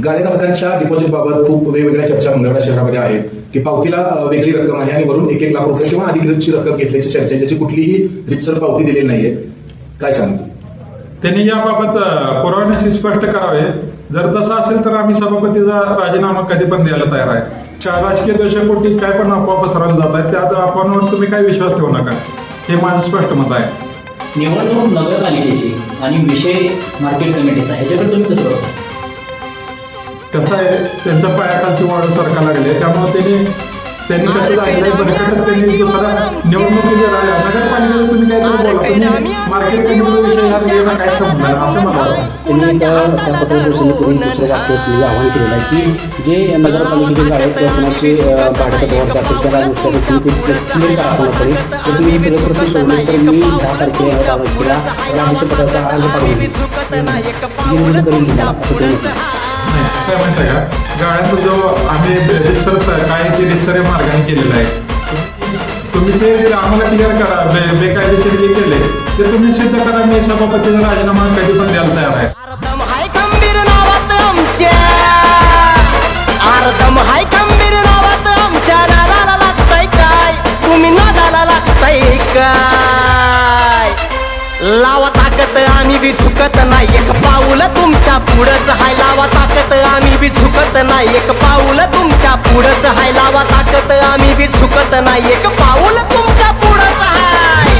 गाळेधारकांच्या deposit बाबत खूप वेगवेगळ्या चर्चा मंगळवेढा शहरामध्ये आहेत की पावतीला वेगळी रक्कम आहे आणि वरून 1-1 लाख रुपये किंवा अधिकची रक्कम घेतल्याची चर्चा आहे, ज्याची कुठलीही रितसर पावती दिलेली नाहीये. काय सांगतो? त्यांनी याबाबत पुराव्याशी स्पष्ट करावे. जर तसं असेल तर आम्ही सभापतीचा राजीनामा कधी पण द्यायला तयार आहे. राजकीय द्वेषापोटी काय पण अफवा पसरवल्या जात आहेत, त्या अफवांवर तुम्ही काही विश्वास ठेवू नका, हे माझं स्पष्ट मत आहे. निवडणूक नगरपालिकेची आणि विषय मार्केट कमिटीचा ह्याच्याकडे तुम्ही कसं बघता? कसं आहे, त्यांच्या पायाखालची वाढ सरकार लागली, त्यामुळे त्यांनी कसं झालेलं बरकट त्यांनी दुसऱ्या निवडणुकीच्या नगरपालिकेला तुम्ही काहीतरी बोला, तुम्ही मार्केट कमिटीचा विषय यात येणं काय संबंध आहे असं मला वाटतं. त्यांनी त्या पत्रपरिषदेपूर्वी दुसरं वाक्य आवाहन केलेलं आहे की जे नगरपालिकेचे गाड्याचे भाड्याचा वर्ष असेल त्या राजवंशाचं तुम्ही ते क्लिअर करा पडेल, तर तुम्ही हे सगळं प्रति सोडले तर मी 10 तारखेला राज्यपदाचा अर्ज पाठवून काय माहिती आहे का, गाड्यांचा जो आम्ही रितसर काय ते रितसर मार्गाने केलेलं आहे, तुम्ही ते आम्हाला क्लिअर करा. बेकायदेशीर जे केले ते तुम्ही सिद्ध करा. मी सभापतीचा राजीनामा कधी पण द्यायला तयार आहे. आरदम हाय खंबीर नावात आमच्या नादाला लागतंय काय, तुम्ही नादाला लागतंय काय. लावा ताकद आम्ही बी झुकत नाही, एक पाऊल तुमच्या पुढंच हाय. लावा ताकद आम्ही बी झुकत नाही, एक पाऊल तुमच्या पुढंच हाय. लावा ताकद आम्ही बी झुकत नाही, एक पाऊल तुमच्या पुढंच हाय.